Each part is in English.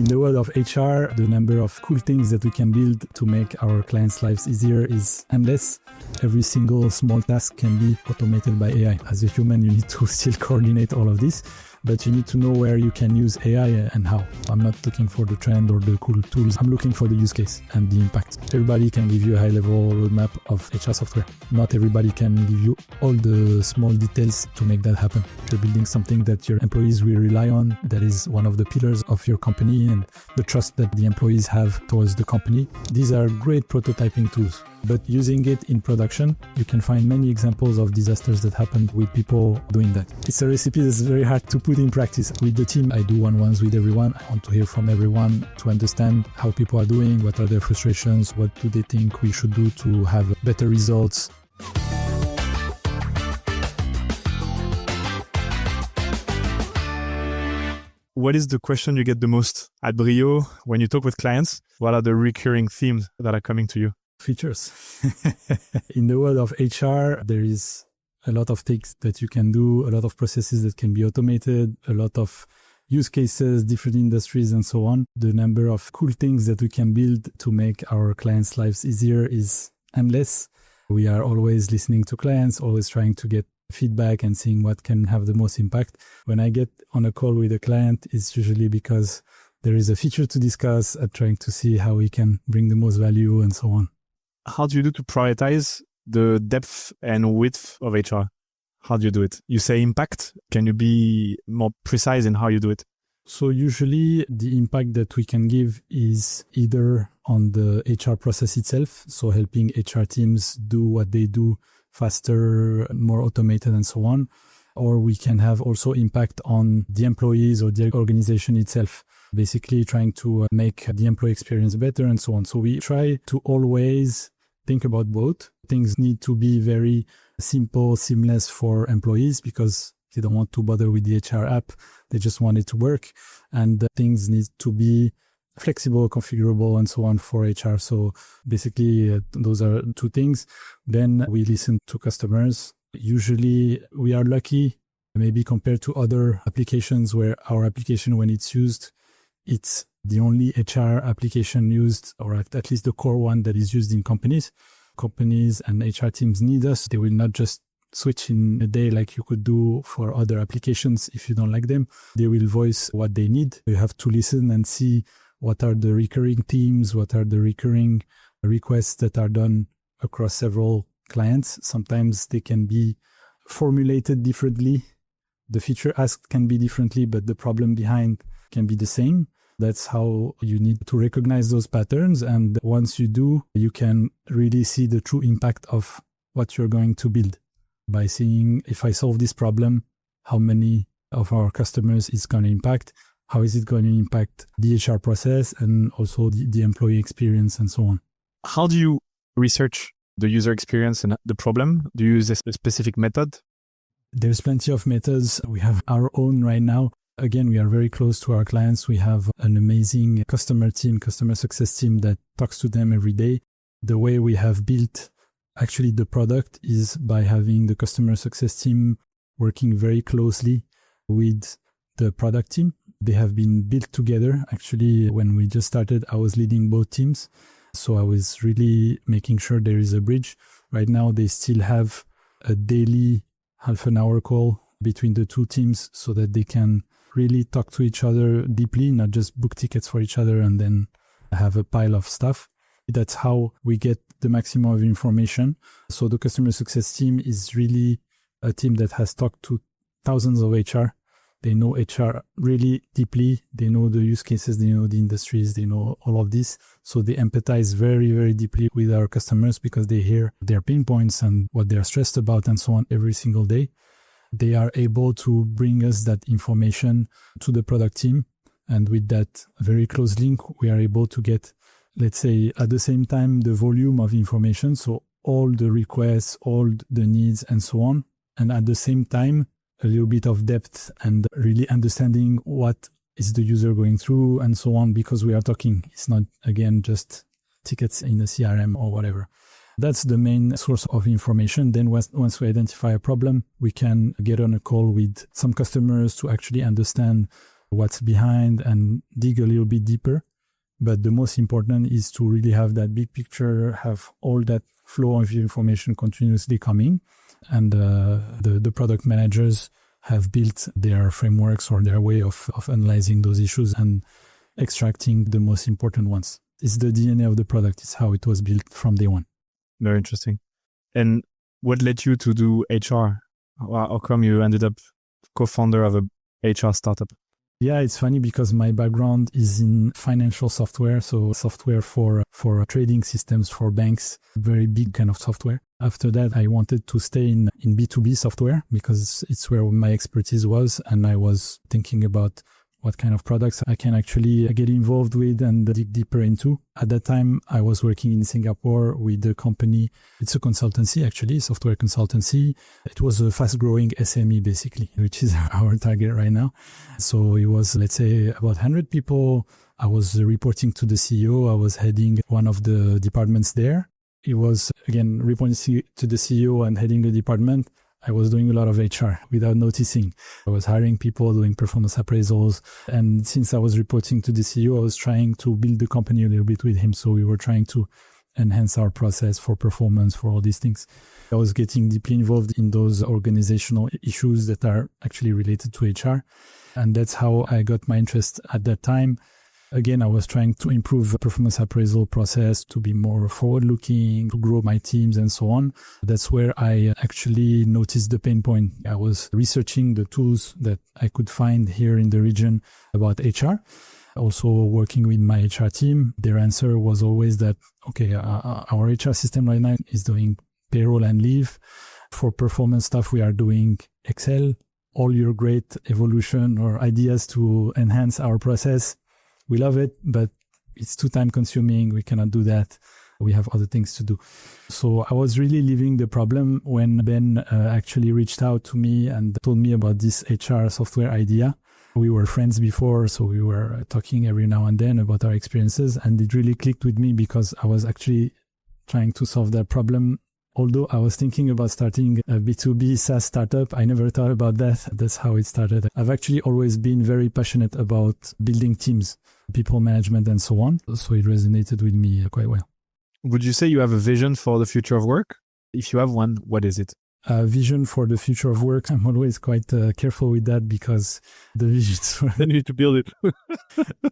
In the world of HR, the number of cool things that we can build to make our clients' lives easier is endless. Every single small task can be automated by AI. As a human, you need to still coordinate all of this, but you need to know where you can use AI and how. I'm not looking for the trend or the cool tools. I'm looking for the use case and the impact. Everybody can give you a high-level roadmap of HR software. Not everybody can give you all the small details to make that happen. If you're building something that your employees will rely on, that is one of the pillars of your company and the trust that the employees have towards the company. These are great prototyping tools. But using it in production, you can find many examples of disasters that happened with people doing that. It's a recipe that's very hard to put in practice. With the team, I do one-on-ones with everyone. I want to hear from everyone to understand how people are doing, what are their frustrations, what do they think we should do to have better results. What is the question you get the most at Brio when you talk with clients? What are the recurring themes that are coming to you? Features. In the world of HR, there is a lot of things that you can do, a lot of processes that can be automated, a lot of use cases, different industries, and so on. The number of cool things that we can build to make our clients' lives easier is endless. We are always listening to clients, always trying to get feedback and seeing what can have the most impact. When I get on a call with a client, it's usually because there is a feature to discuss and trying to see how we can bring the most value and so on. How do you do to prioritize the depth and width of HR? How do you do it? You say impact. Can you be more precise in how you do it? So usually the impact that we can give is either on the HR process itself, so helping HR teams do what they do faster, more automated and so on. Or we can have also impact on the employees or the organization itself, basically trying to make the employee experience better and so on. So we try to always think about both. Things need to be very simple, seamless for employees because they don't want to bother with the HR app. They just want it to work. And things need to be flexible, configurable, and so on for HR. So basically, those are two things. Then we listen to customers. Usually, we are lucky, maybe compared to other applications where our application, when it's used, it's the only HR application used, or at least the core one that is used in companies. Companies and HR teams need us. They will not just switch in a day like you could do for other applications if you don't like them. They will voice what they need. You have to listen and see what are the recurring themes, what are the recurring requests that are done across several clients. Sometimes they can be formulated differently. The feature asked can be differently, but the problem behind can be the same. That's how you need to recognize those patterns. And once you do, you can really see the true impact of what you're going to build by seeing, if I solve this problem, how many of our customers is going to impact, how is it going to impact the HR process and also the employee experience and so on. How do you research the user experience and the problem? Do you use a specific method? There's plenty of methods. We have our own right now. Again, we are very close to our clients. We have an amazing customer success team that talks to them every day. The way we have built actually the product is by having the customer success team working very closely with the product team. They have been built together. Actually, when we just started, I was leading both teams. So I was really making sure there is a bridge. Right now, they still have a daily half-an-hour call between the two teams so that they can really talk to each other deeply, not just book tickets for each other and then have a pile of stuff. That's how we get the maximum of information. So the customer success team is really a team that has talked to thousands of HR. They know HR really deeply. They know the use cases, they know the industries, they know all of this. So they empathize very, very deeply with our customers because they hear their pain points and what they're stressed about and so on every single day. They are able to bring us that information to the product team. And with that very close link, we are able to get, let's say, at the same time, the volume of information. So all the requests, all the needs and so on. And at the same time, a little bit of depth and really understanding what is the user going through and so on, because we are talking, it's not, again, just tickets in a CRM or whatever. That's the main source of information. Then once we identify a problem, we can get on a call with some customers to actually understand what's behind and dig a little bit deeper. But the most important is to really have that big picture, have all that flow of information continuously coming. And the product managers have built their frameworks or their way of analyzing those issues and extracting the most important ones. It's the DNA of the product. It's how it was built from day one. Very interesting. And what led you to do HR? How come you ended up co-founder of a HR startup? Yeah, it's funny because my background is in financial software. So software for trading systems for banks, very big kind of software. After that, I wanted to stay in B2B software because it's where my expertise was. And I was thinking about what kind of products I can actually get involved with and dig deeper into. At that time, I was working in Singapore with a company. It's a consultancy, actually, software consultancy. It was a fast-growing SME, basically, which is our target right now. So it was, let's say, about 100 people. I was reporting to the CEO. I was heading one of the departments there. It was, again, reporting to the CEO and heading the department. I was doing a lot of HR without noticing. I was hiring people, doing performance appraisals. And since I was reporting to the CEO, I was trying to build the company a little bit with him. So we were trying to enhance our process for performance, for all these things. I was getting deeply involved in those organizational issues that are actually related to HR. And that's how I got my interest at that time. Again, I was trying to improve performance appraisal process, to be more forward-looking, to grow my teams and so on. That's where I actually noticed the pain point. I was researching the tools that I could find here in the region about HR. Also working with my HR team, their answer was always that, okay, our HR system right now is doing payroll and leave. For performance stuff, we are doing Excel. All your great evolution or ideas to enhance our process, we love it, but it's too time consuming. We cannot do that. We have other things to do. So I was really living the problem when Ben actually reached out to me and told me about this HR software idea. We were friends before, so we were talking every now and then about our experiences. And it really clicked with me because I was actually trying to solve that problem. Although I was thinking about starting a B2B SaaS startup, I never thought about that. That's how it started. I've actually always been very passionate about building teams, people management, and so on. So it resonated with me quite well. Would you say you have a vision for the future of work? If you have one, what is it? Vision for the future of work. I'm always quite careful with that because the visions for... Then you need to build it.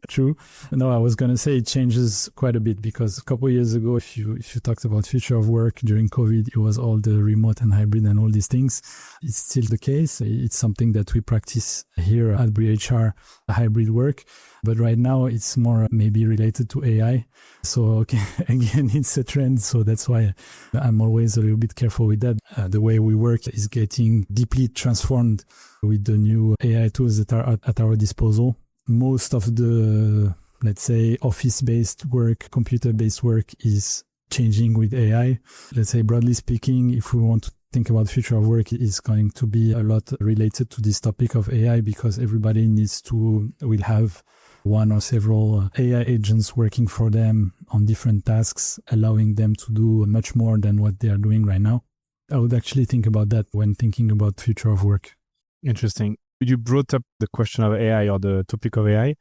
True. No, I was going to say it changes quite a bit because a couple of years ago, if you talked about future of work during COVID, it was all the remote and hybrid and all these things. It's still the case. It's something that we practice here at brioHR, hybrid work. But right now it's more maybe related to AI. So, okay, again, it's a trend. So that's why I'm always a little bit careful with that. The way we work is getting deeply transformed with the new AI tools that are at our disposal. Most of the, let's say, office-based work, computer-based work is changing with AI. Let's say, broadly speaking, if we want to think about the future of work, is going to be a lot related to this topic of AI because everybody will have one or several AI agents working for them on different tasks, allowing them to do much more than what they are doing right now. I would actually think about that when thinking about future of work. Interesting. You brought up the question of AI or the topic of AI.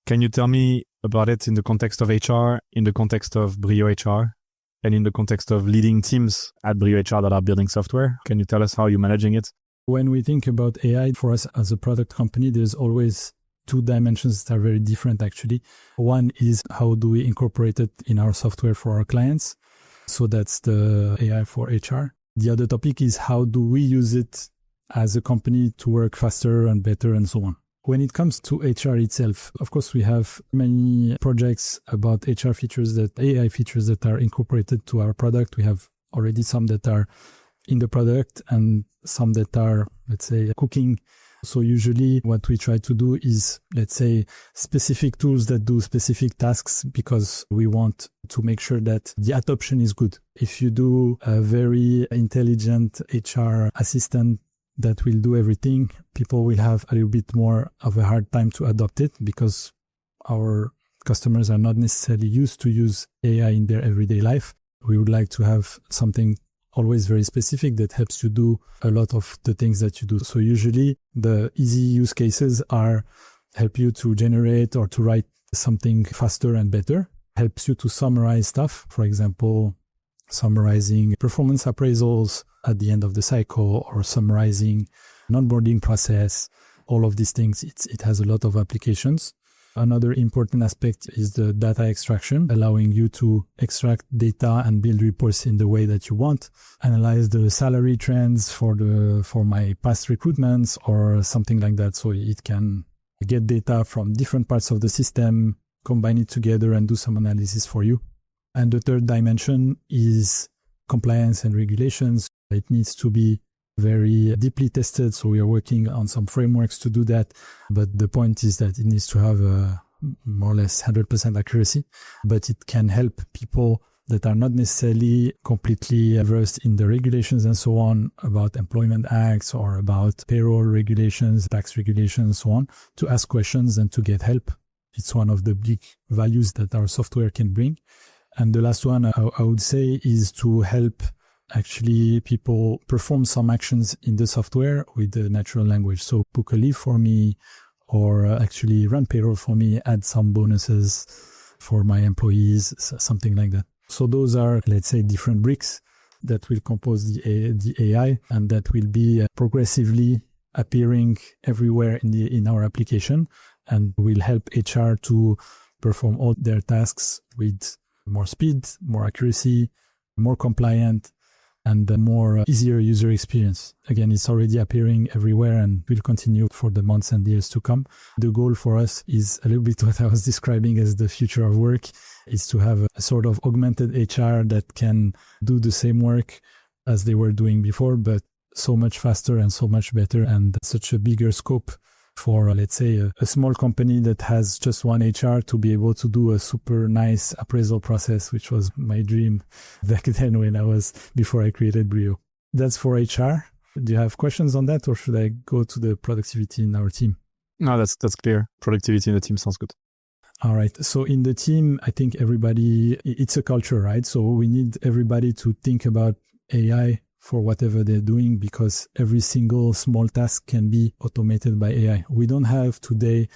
Can you tell me about it in the context of HR, in the context of brioHR, and in the context of leading teams at brioHR that are building software? Can you tell us how you're managing it? When we think about AI, for us as a product company, there's always two dimensions that are very different, actually. One is how do we incorporate it in our software for our clients? So that's the AI for HR. The other topic is how do we use it as a company to work faster and better and so on. When it comes to HR itself, of course, we have many projects about HR features AI features that are incorporated to our product. We have already some that are in the product and some that are, let's say, cooking. So usually what we try to do is, let's say, specific tools that do specific tasks because we want to make sure that the adoption is good. If you do a very intelligent HR assistant that will do everything, people will have a little bit more of a hard time to adopt it because our customers are not necessarily used to use AI in their everyday life. We would like to have something always very specific that helps you do a lot of the things that you do. So usually the easy use cases are help you to generate or to write something faster and better, helps you to summarize stuff. For example, summarizing performance appraisals at the end of the cycle or summarizing an onboarding process, all of these things. It has a lot of applications. Another important aspect is the data extraction, allowing you to extract data and build reports in the way that you want, analyze the salary trends for my past recruitments or something like that. So it can get data from different parts of the system, combine it together and do some analysis for you. And the third dimension is compliance and regulations. It needs to be very deeply tested. So we are working on some frameworks to do that. But the point is that it needs to have a more or less 100% accuracy, but it can help people that are not necessarily completely versed in the regulations and so on about employment acts or about payroll regulations, tax regulations, and so on, to ask questions and to get help. It's one of the big values that our software can bring. And the last one I would say is to help actually people perform some actions in the software with the natural language. So book a leave for me, or actually run payroll for me, add some bonuses for my employees, something like that. So those are, let's say, different bricks that will compose the AI and that will be progressively appearing everywhere in our application and will help HR to perform all their tasks with more speed, more accuracy, more compliant, and a more easier user experience. Again, it's already appearing everywhere and will continue for the months and years to come. The goal for us is a little bit what I was describing as the future of work, is to have a sort of augmented HR that can do the same work as they were doing before, but so much faster and so much better and such a bigger scope for, let's say, a small company that has just one HR to be able to do a super nice appraisal process, which was my dream back then before I created Brio. That's for HR. Do you have questions on that, or should I go to the productivity in our team? No, that's clear. Productivity in the team sounds good. All right. So in the team, I think it's a culture, right? So we need everybody to think about AI for whatever they're doing, because every single small task can be automated by AI. We don't have today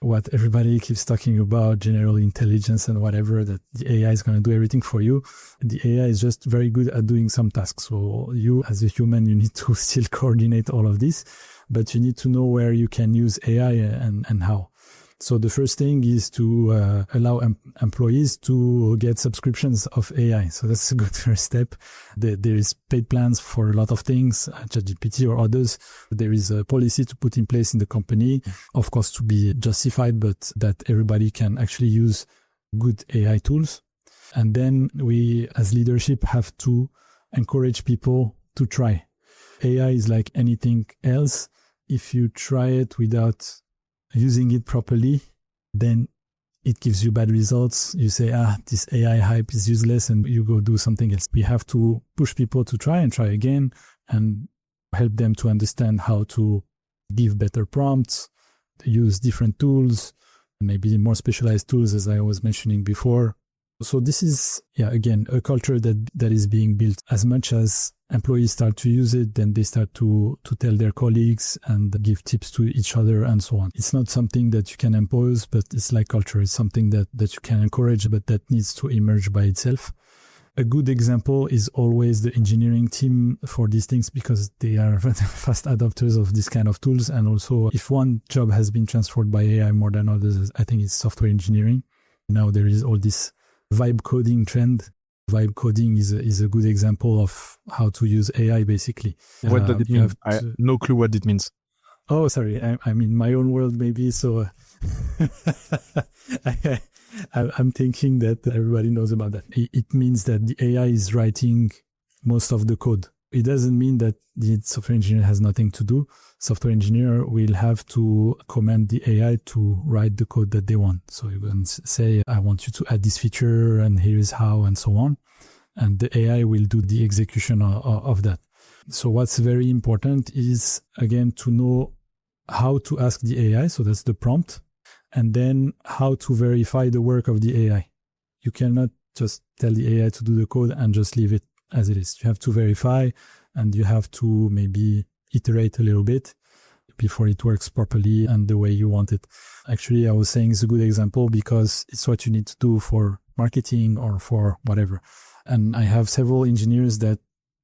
what everybody keeps talking about, general intelligence and whatever, that the AI is going to do everything for you. The AI is just very good at doing some tasks. So you, as a human, you need to still coordinate all of this, but you need to know where you can use AI and how. So the first thing is to allow employees to get subscriptions of AI. So that's a good first step. There is paid plans for a lot of things, ChatGPT or others. There is a policy to put in place in the company, of course, to be justified, but that everybody can actually use good AI tools. And then we, as leadership, have to encourage people to try. AI is like anything else. If you try it without using it properly, then it gives you bad results. You say, this AI hype is useless, and you go do something else. We have to push people to try and try again and help them to understand how to give better prompts, to use different tools, maybe more specialized tools, as I was mentioning before. So this is, again, a culture that is being built. As much as employees start to use it, then they start to tell their colleagues and give tips to each other and so on. It's not something that you can impose, but it's like culture. It's something that you can encourage, but that needs to emerge by itself. A good example is always the engineering team for these things, because they are fast adopters of this kind of tools. And also, if one job has been transformed by AI more than others, I think it's software engineering. Now there is all this vibe coding trend. Vibe coding is a good example of how to use AI, basically. What does it mean? I have no clue what it means. Oh, sorry. I'm in my own world, maybe. So I'm thinking that everybody knows about that. It means that the AI is writing most of the code. It doesn't mean that the software engineer has nothing to do. Software engineer will have to command the AI to write the code that they want. So you can say, I want you to add this feature and here is how, and so on. And the AI will do the execution of that. So what's very important is, again, to know how to ask the AI. So that's the prompt. And then how to verify the work of the AI. You cannot just tell the AI to do the code and just leave it as it is. You have to verify, and you have to maybe iterate a little bit. before it works properly and the way you want it. Actually, I was saying it's a good example because it's what you need to do for marketing or for whatever. And I have several engineers that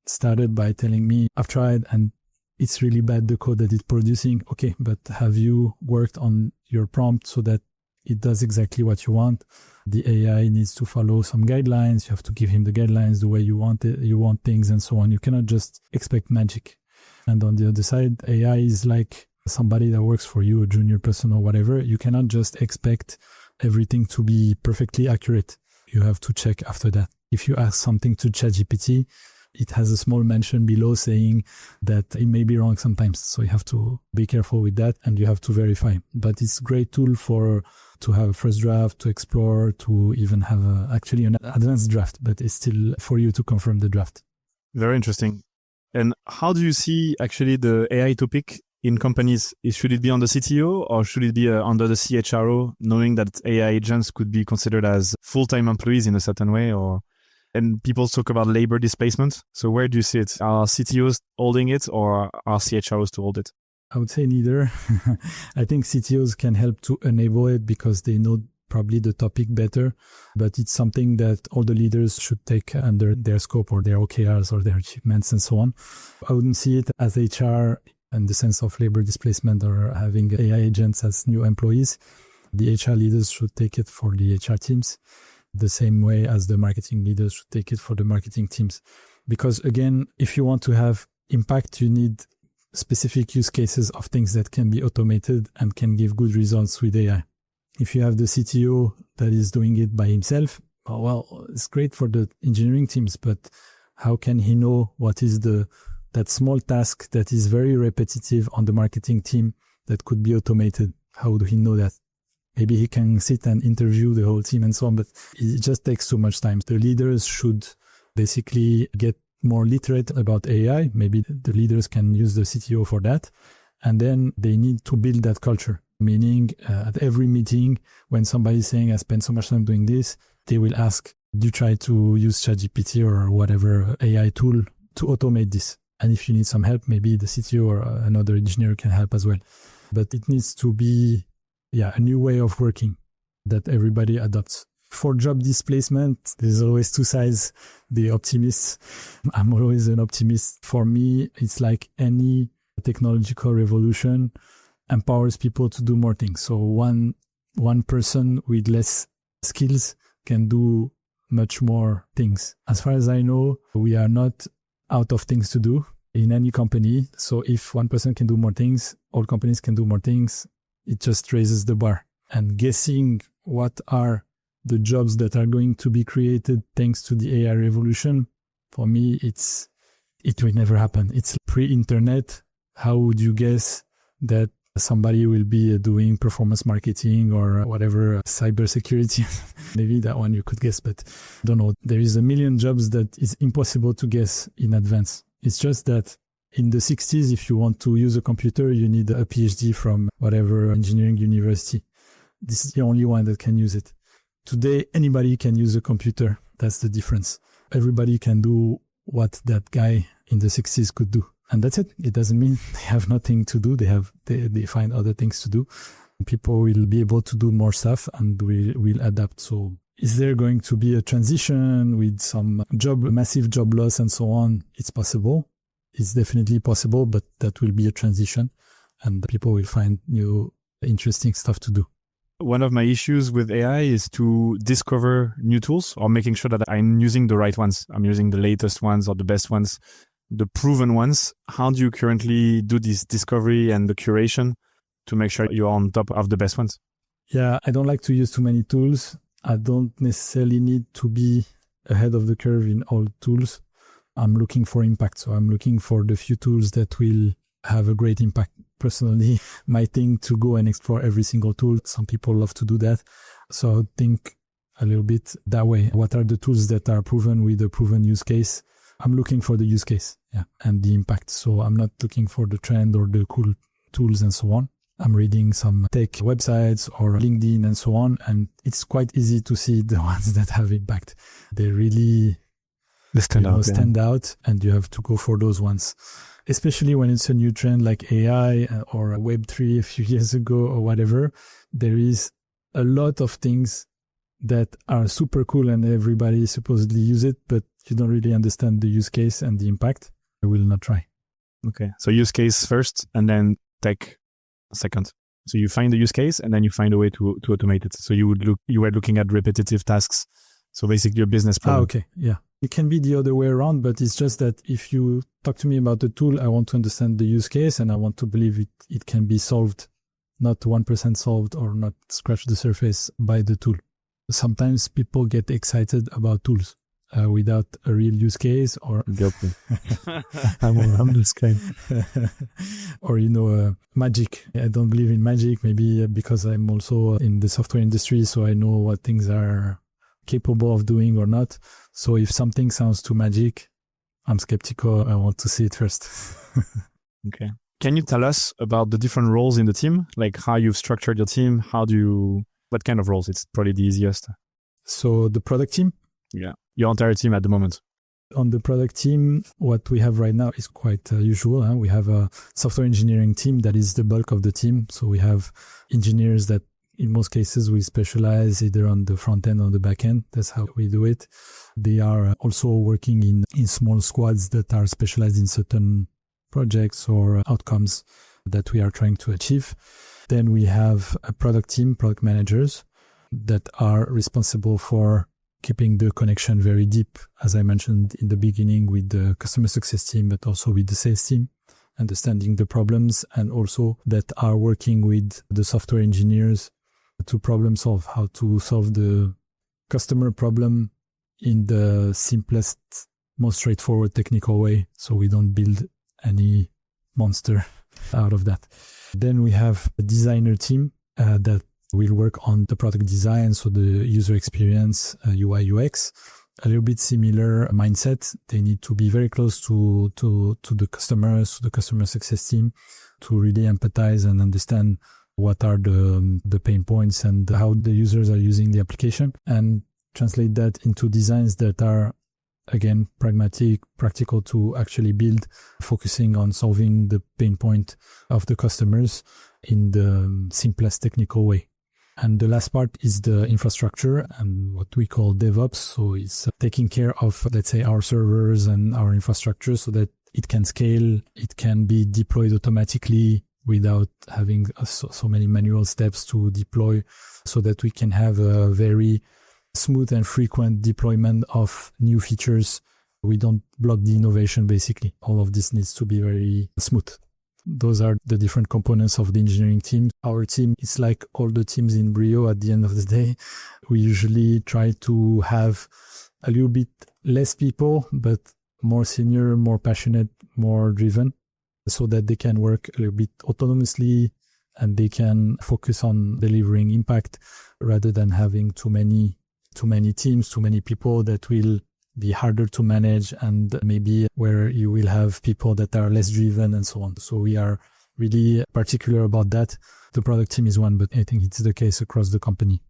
started by telling me, I've tried and it's really bad, the code that it's producing. Okay, but have you worked on your prompt so that it does exactly what you want? The AI needs to follow some guidelines. You have to give him the guidelines the way you want it. You want things and so on. You cannot just expect magic. And on the other side, AI is like somebody that works for you, a junior person or whatever. You cannot just expect everything to be perfectly accurate. You have to check after that. If you ask something to ChatGPT, it has a small mention below saying that it may be wrong sometimes. So you have to be careful with that and you have to verify. But it's a great tool to have a first draft, to explore, to even have actually an advanced draft, but it's still for you to confirm the draft. Very interesting. And how do you see actually the AI topic in companies? Should it be on the CTO or should it be under the CHRO, knowing that AI agents could be considered as full-time employees in a certain way? And people talk about labor displacement. So where do you see it? Are CTOs holding it or are CHROs to hold it? I would say neither. I think CTOs can help to enable it because they know probably the topic better, but it's something that all the leaders should take under their scope or their OKRs or their achievements and so on. I wouldn't see it as HR in the sense of labor displacement or having AI agents as new employees. The HR leaders should take it for the HR teams, the same way as the marketing leaders should take it for the marketing teams. Because again, if you want to have impact, you need specific use cases of things that can be automated and can give good results with AI. If you have the CTO that is doing it by himself, well, it's great for the engineering teams, but how can he know what is that small task that is very repetitive on the marketing team that could be automated? How do he know that? Maybe he can sit and interview the whole team and so on, but it just takes too much time. The leaders should basically get more literate about AI. Maybe the leaders can use the CTO for that. And then they need to build that culture, meaning at every meeting, when somebody's saying, I spent so much time doing this, they will ask, do you try to use ChatGPT or whatever AI tool to automate this? And if you need some help, maybe the CTO or another engineer can help as well. But it needs to be a new way of working that everybody adopts. For job displacement, there's always two sides. The optimists, I'm always an optimist. For me, it's like any technological revolution empowers people to do more things. So one person with less skills can do much more things. As far as I know, we are not out of things to do in any company. So if one person can do more things, all companies can do more things. It just raises the bar. And guessing what are the jobs that are going to be created thanks to the AI revolution, for me, it will never happen. It's pre-internet. How would you guess that somebody will be doing performance marketing or whatever, cybersecurity? Maybe that one you could guess, but I don't know. There is a million jobs that is impossible to guess in advance. It's just that in the 60s, if you want to use a computer, you need a PhD from whatever engineering university. This is the only one that can use it. Today, anybody can use a computer. That's the difference. Everybody can do what that guy in the 60s could do. And that's it. It doesn't mean they have nothing to do. They find other things to do. People will be able to do more stuff and will adapt. So is there going to be a transition with some massive job loss and so on? It's possible. It's definitely possible, but that will be a transition and people will find new interesting stuff to do. One of my issues with AI is to discover new tools or making sure that I'm using the right ones. I'm using the latest ones or the best ones, the proven ones. How do you currently do this discovery and the curation to make sure you're on top of the best ones? Yeah, I don't like to use too many tools. I don't necessarily need to be ahead of the curve in all tools. I'm looking for impact. So I'm looking for the few tools that will have a great impact. Personally, my thing to go and explore every single tool. Some people love to do that. So I think a little bit that way. What are the tools that are proven with a proven use case? I'm looking for the use case, and the impact. So I'm not looking for the trend or the cool tools and so on. I'm reading some tech websites or LinkedIn and so on. And it's quite easy to see the ones that have impact. They really stand out, and you have to go for those ones. Especially when it's a new trend like AI or Web3 a few years ago or whatever, there is a lot of things that are super cool and everybody supposedly use it, but you don't really understand the use case and the impact. I will not try. Okay. So use case first and then tech second. So you find the use case and then you find a way to automate it. So you were looking at repetitive tasks. So basically a business problem. Okay. Yeah. It can be the other way around, but it's just that if you talk to me about the tool, I want to understand the use case and I want to believe it can be solved, not 1% solved or not scratch the surface by the tool. Sometimes people get excited about tools without a real use case or I'm this kind. Or, magic. I don't believe in magic, maybe because I'm also in the software industry, so I know what things are capable of doing or not. So if something sounds too magic, I'm skeptical. I want to see it first. Okay. Can you tell us about the different roles in the team? Like how you've structured your team? What kind of roles? It's probably the easiest. So the product team? Yeah. Your entire team at the moment. On the product team, what we have right now is quite usual. We have a software engineering team that is the bulk of the team. So we have engineers that in most cases we specialize either on the front end or the back end. That's how we do it. They are also working in small squads that are specialized in certain projects or outcomes that we are trying to achieve. Then we have a product team, product managers that are responsible for keeping the connection very deep, as I mentioned in the beginning, with the customer success team, but also with the sales team, understanding the problems, and also that are working with the software engineers to problem solve, how to solve the customer problem in the simplest, most straightforward technical way, so we don't build any monster out of that. Then we have a designer team that will work on the product design, so the user experience, UI, UX. A little bit similar mindset. They need to be very close to the customers, to the customer success team, to really empathize and understand what are the pain points and how the users are using the application, and translate that into designs that are, again, pragmatic, practical to actually build, focusing on solving the pain point of the customers in the simplest technical way. And the last part is the infrastructure and what we call DevOps. So it's taking care of, let's say, our servers and our infrastructure so that it can scale, it can be deployed automatically without having so many manual steps to deploy, so that we can have a very smooth and frequent deployment of new features. We don't block the innovation, basically. All of this needs to be very smooth. Those are the different components of the engineering team. Our team is like all the teams in Brio at the end of the day. We usually try to have a little bit less people, but more senior, more passionate, more driven, so that they can work a little bit autonomously and they can focus on delivering impact rather than having too many teams, too many people that will be harder to manage, and maybe where you will have people that are less driven and so on. So we are really particular about that. The product team is one, but I think it's the case across the company.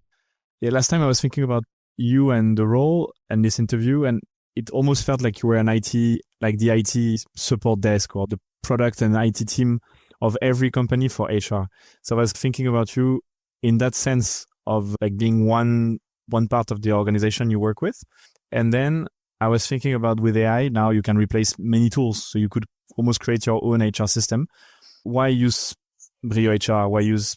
Yeah, last time I was thinking about you and the role and this interview, and it almost felt like you were an IT, like the IT support desk or the product and IT team of every company for HR. So I was thinking about you in that sense of like being one part of the organization you work with. And then I was thinking about with AI, now you can replace many tools. So you could almost create your own HR system. Why use brioHR? Why use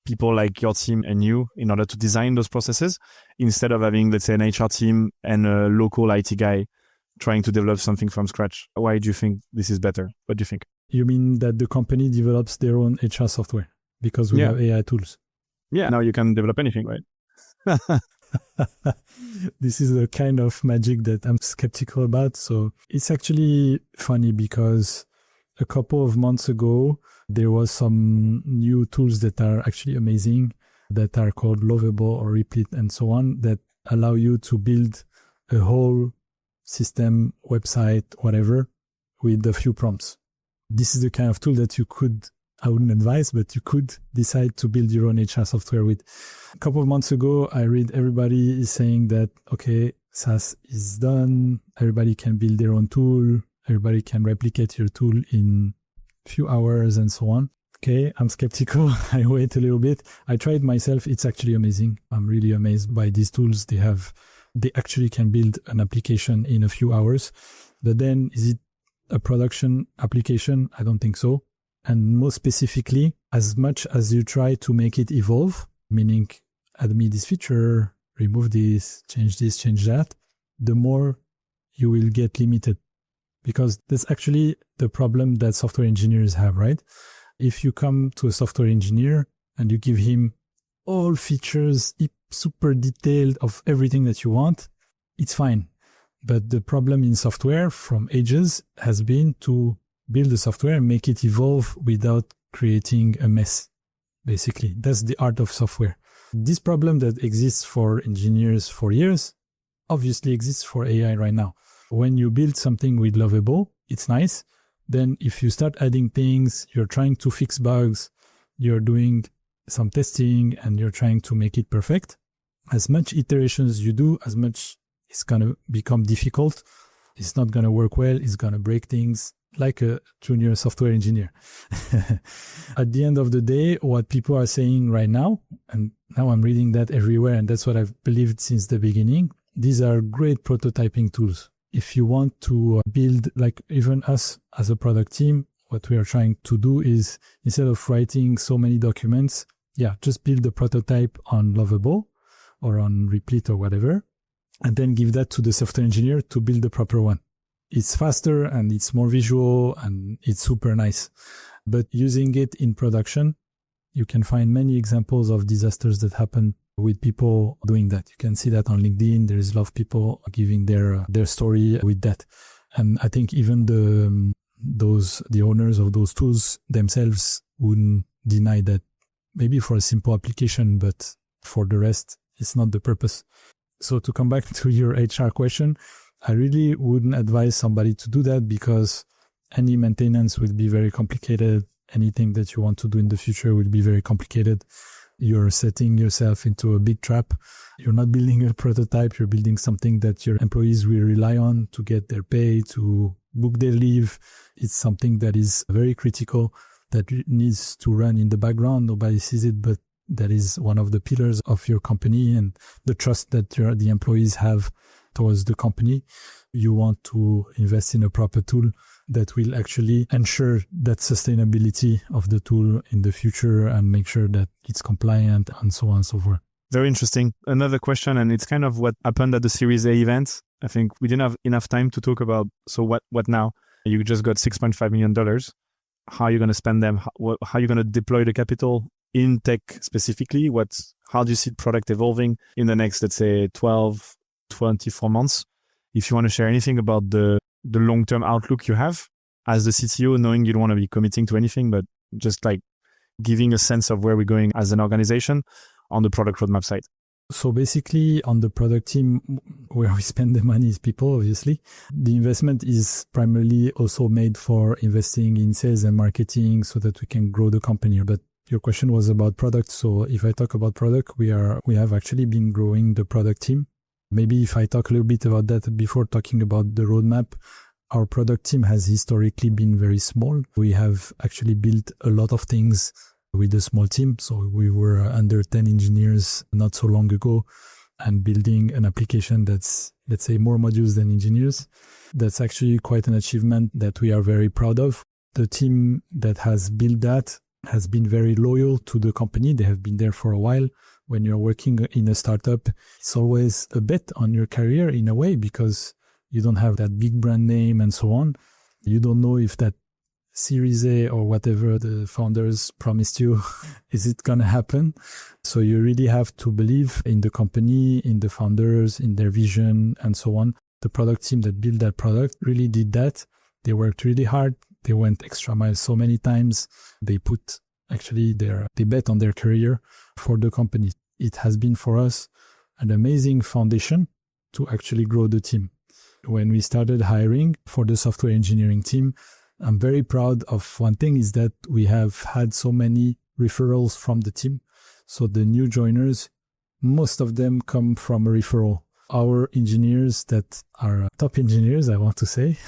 people like your team and you in order to design those processes instead of having, let's say, an HR team and a local IT guy trying to develop something from scratch? Why do you think this is better? What do you think? You mean that the company develops their own HR software because we have AI tools? Yeah, now you can develop anything, right? This is the kind of magic that I'm skeptical about. So it's actually funny because a couple of months ago, there was some new tools that are actually amazing that are called Lovable or Replete and so on, that allow you to build a whole system, website, whatever, with a few prompts. This is the kind of tool that I wouldn't advise, but you could decide to build your own HR software with. A couple of months ago, I read everybody is saying that, okay, SaaS is done. Everybody can build their own tool. Everybody can replicate your tool in a few hours and so on. Okay, I'm skeptical. I wait a little bit. I tried myself. It's actually amazing. I'm really amazed by these tools. They actually can build an application in a few hours. But then is it a production application? I don't think so. And more specifically, as much as you try to make it evolve, meaning add me this feature, remove this, change that, the more you will get limited. Because that's actually the problem that software engineers have, right? If you come to a software engineer and you give him all features, super detailed of everything that you want, it's fine. But the problem in software from ages has been to build the software and make it evolve without creating a mess. Basically, that's the art of software. This problem that exists for engineers for years obviously exists for AI right now. When you build something with Lovable, it's nice. Then if you start adding things, you're trying to fix bugs, you're doing some testing and you're trying to make it perfect. As much iterations you do, as much it's going to become difficult. It's not going to work well. It's going to break things like a junior software engineer. At the end of the day, what people are saying right now, and now I'm reading that everywhere, and that's what I've believed since the beginning, these are great prototyping tools. If you want to build, like even us as a product team, what we are trying to do is instead of writing so many documents, just build the prototype on Lovable or on Replit or whatever, and then give that to the software engineer to build the proper one. It's faster and it's more visual and it's super nice. But using it in production, you can find many examples of disasters that happen with people doing that. You can see that on LinkedIn. There is a lot of people giving their story with that. And I think even the owners of those tools themselves wouldn't deny that, maybe for a simple application, but for the rest, it's not the purpose. So to come back to your HR question, I really wouldn't advise somebody to do that because any maintenance will be very complicated. Anything that you want to do in the future will be very complicated. You're setting yourself into a big trap. You're not building a prototype. You're building something that your employees will rely on to get their pay, to book their leave. It's something that is very critical, that needs to run in the background. Nobody sees it, but that is one of the pillars of your company and the trust that the employees have towards the company. You want to invest in a proper tool that will actually ensure that sustainability of the tool in the future and make sure that it's compliant and so on and so forth. Very interesting. Another question, and it's kind of what happened at the Series A event. I think we didn't have enough time to talk about, so what now? You just got $6.5 million. How are you going to spend them? How are you going to deploy the capital in tech specifically? How do you see the product evolving in the next, let's say, 12, 24 months? If you want to share anything about the long-term outlook you have as the CTO, knowing you don't want to be committing to anything, but just like giving a sense of where we're going as an organization on the product roadmap side. So basically on the product team, where we spend the money is people, obviously. The investment is primarily also made for investing in sales and marketing so that we can grow the company. But your question was about product. So if I talk about product, we have actually been growing the product team. Maybe if I talk a little bit about that before talking about the roadmap, our product team has historically been very small. We have actually built a lot of things with a small team. So we were under 10 engineers not so long ago and building an application that's, let's say, more modules than engineers. That's actually quite an achievement that we are very proud of. The team that has built that has been very loyal to the company. They have been there for a while. When you're working in a startup, it's always a bet on your career in a way because you don't have that big brand name and so on. You don't know if that Series A or whatever the founders promised you, is it going to happen? So you really have to believe in the company, in the founders, in their vision and so on. The product team that built that product really did that. They worked really hard. They went extra miles so many times. They put they bet on their career for the company. It has been for us an amazing foundation to actually grow the team. When we started hiring for the software engineering team, I'm very proud of one thing is that we have had so many referrals from the team. So the new joiners, most of them come from a referral. our engineers that are top engineers, I want to say,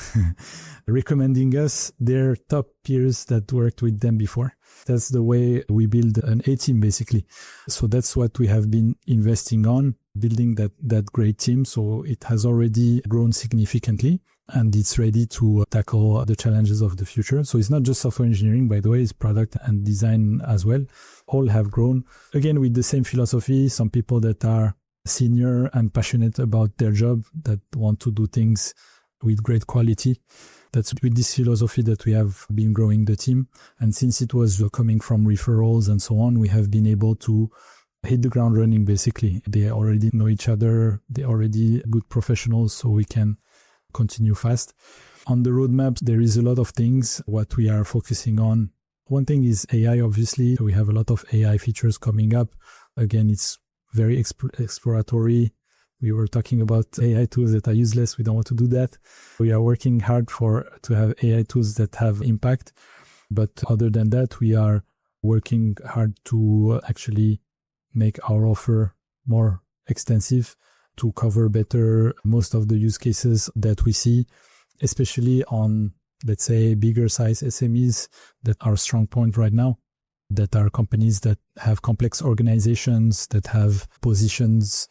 recommending us their top peers that worked with them before. That's the way we build an A team, basically. So that's what we have been investing on, building that great team. So it has already grown significantly and it's ready to tackle the challenges of the future. So it's not just software engineering, by the way, it's product and design as well. All have grown, again, with the same philosophy. Some people that are senior and passionate about their job, that want to do things with great quality. That's with this philosophy that we have been growing the team. And since it was coming from referrals and so on, we have been able to hit the ground running, basically. They already know each other. They're already good professionals, so we can continue fast. On the roadmap, there is a lot of things. What we are focusing on, one thing is AI, obviously. We have a lot of AI features coming up. Again, it's very exploratory. We were talking about AI tools that are useless. We don't want to do that. We are working hard to have AI tools that have impact. But other than that, we are working hard to actually make our offer more extensive, to cover better most of the use cases that we see, especially on, let's say, bigger size SMEs that are a strong point right now, that are companies that have complex organizations, that have positions,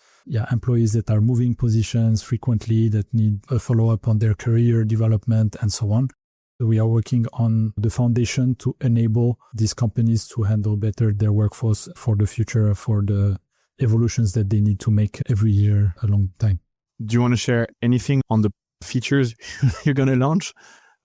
employees that are moving positions frequently, that need a follow-up on their career development and so on. We are working on the foundation to enable these companies to handle better their workforce for the future, for the evolutions that they need to make every year a long time. Do you want to share anything on the features you're going to launch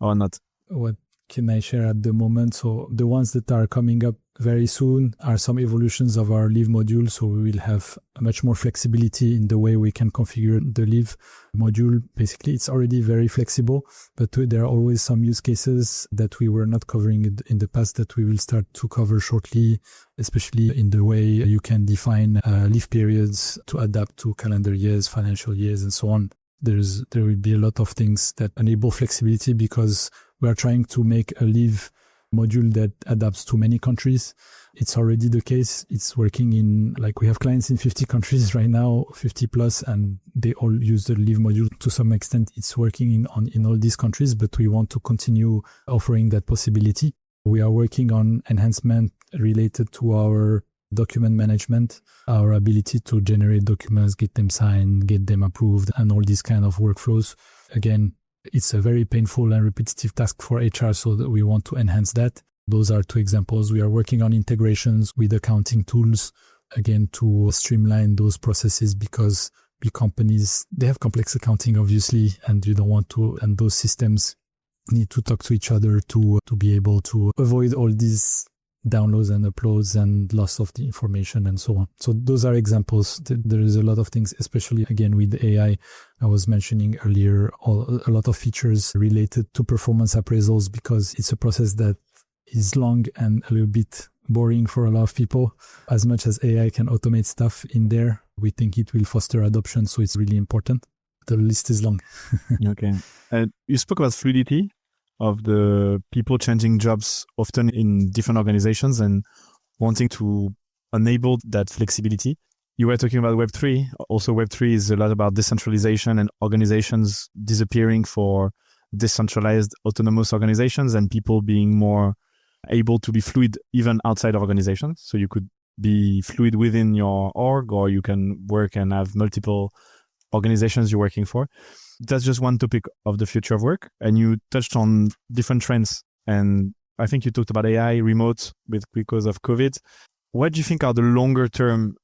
or not? What can I share at the moment? So the ones that are coming up very soon are some evolutions of our leave module. So we will have much more flexibility in the way we can configure the leave module. Basically, it's already very flexible, but there are always some use cases that we were not covering in the past that we will start to cover shortly, especially in the way you can define leave periods to adapt to calendar years, financial years, and so on. There will be a lot of things that enable flexibility because we are trying to make a leave module that adapts to many countries. It's already the case. It's working in, we have clients in 50 countries right now, 50 plus, and they all use the leave module to some extent. It's working in all these countries, but we want to continue offering that possibility. We are working on enhancement related to our document management, our ability to generate documents, get them signed, get them approved, and all these kind of workflows. Again, it's a very painful and repetitive task for HR, so that we want to enhance that. Those are two examples. We are working on integrations with accounting tools, again, to streamline those processes because big companies, they have complex accounting, obviously, and you don't want to, and those systems need to talk to each other to be able to avoid all these downloads and uploads and loss of the information and so on. So those are examples. There is a lot of things, especially again with AI. I was mentioning earlier, a lot of features related to performance appraisals because it's a process that is long and a little bit boring for a lot of people. As much as AI can automate stuff in there, we think it will foster adoption. So it's really important. The list is long. Okay. You spoke about fluidity of the people changing jobs often in different organizations and wanting to enable that flexibility. You were talking about Web3. Also, Web3 is a lot about decentralization and organizations disappearing for decentralized autonomous organizations and people being more able to be fluid even outside of organizations. So you could be fluid within your org, or you can work and have multiple organizations you're working for. That's just one topic of the future of work. And you touched on different trends. And I think you talked about AI, remote because of COVID. What do you think are the longer term,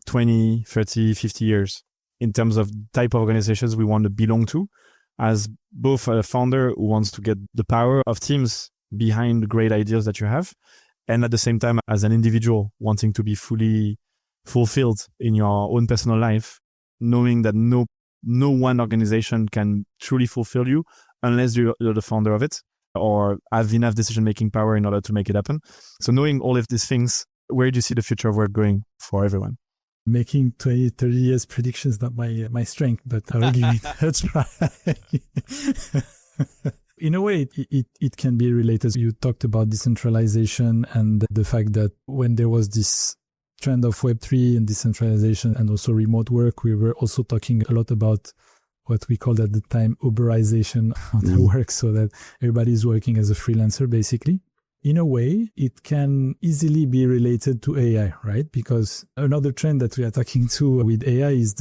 20, 30, 50 years in terms of type of organizations we want to belong to, as both a founder who wants to get the power of teams behind the great ideas that you have, and at the same time as an individual wanting to be fully fulfilled in your own personal life, knowing that no one organization can truly fulfill you unless you're the founder of it or have enough decision-making power in order to make it happen. So knowing all of these things, where do you see the future of work going for everyone? Making 20, 30 years predictions, not my strength, but I will give it a try. In a way, it can be related. You talked about decentralization and the fact that when there was this trend of Web3 and decentralization and also remote work, we were also talking a lot about what we called at the time Uberization of the work, so that everybody is working as a freelancer, basically. In a way, it can easily be related to AI, right? Because another trend that we are talking to with AI is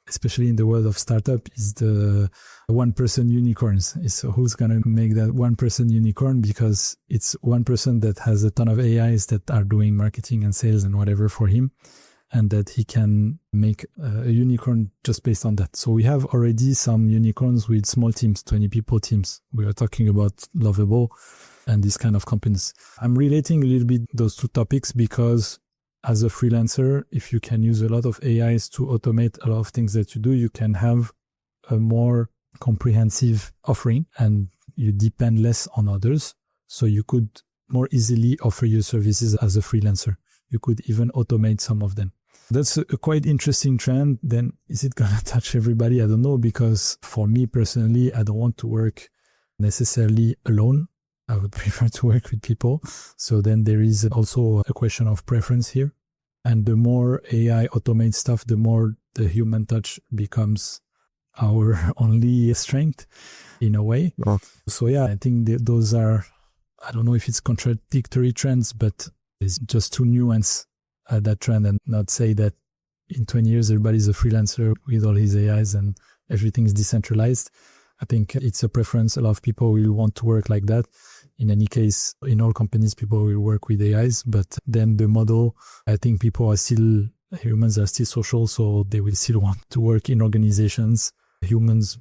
especially in the world of startup, is the one-person unicorns. So who's going to make that one-person unicorn? Because it's one person that has a ton of AIs that are doing marketing and sales and whatever for him, and that he can make a unicorn just based on that. So we have already some unicorns with small teams, 20 people teams. We are talking about Lovable and these kind of companies. I'm relating a little bit those two topics because as a freelancer, if you can use a lot of AIs to automate a lot of things that you do, you can have a more comprehensive offering and you depend less on others. So you could more easily offer your services as a freelancer. You could even automate some of them. That's a quite interesting trend. Then is it going to touch everybody? I don't know, because for me personally, I don't want to work necessarily alone. I would prefer to work with people. So then there is also a question of preference here. And the more AI automates stuff, the more the human touch becomes our only strength in a way. Oh. So yeah, I think those are, I don't know if it's contradictory trends, but it's just to nuance that trend and not say that in 20 years, everybody's a freelancer with all his AIs and everything's decentralized. I think it's a preference. A lot of people will want to work like that. In any case, in all companies, people will work with AIs, but then the model, I think humans are still social, so they will still want to work in organizations. Humans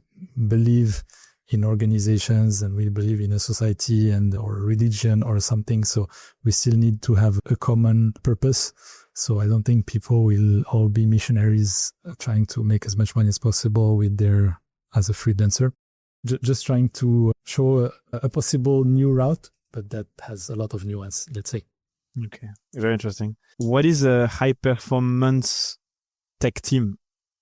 believe in organizations and we believe in a society or religion or something. So we still need to have a common purpose. So I don't think people will all be missionaries trying to make as much money as possible as a freelancer. Just trying to show a possible new route, but that has a lot of nuance, let's say. Okay, very interesting. What is a high-performance tech team,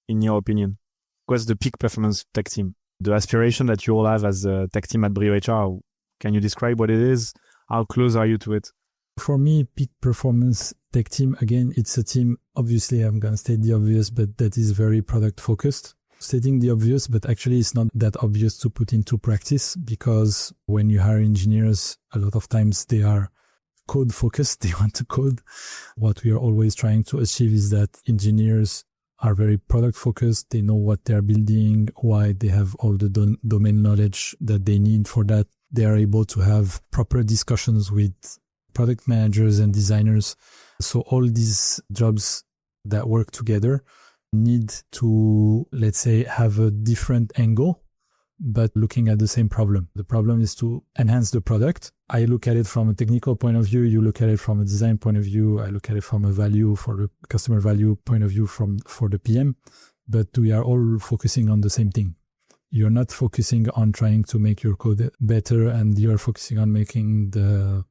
in your opinion? What's the peak performance tech team? The aspiration that you all have as a tech team at brioHR, can you describe what it is? How close are you to it? For me, peak performance tech team, again, it's a team, obviously I'm going to state the obvious, but that is very product focused. Stating the obvious, but actually it's not that obvious to put into practice, because when you hire engineers, a lot of times they are code focused. They want to code. What we are always trying to achieve is that engineers are very product focused. They know what they're building, why they have all the domain knowledge that they need for that. They are able to have proper discussions with product managers and designers. So all these jobs that work together need to, let's say, have a different angle, but looking at the same problem. The problem is to enhance the product. I look at it from a technical point of view. You look at it from a design point of view. I look at it from a value for the customer value point of view for the PM, but we are all focusing on the same thing. You're not focusing on trying to make your code better, and you're focusing on making the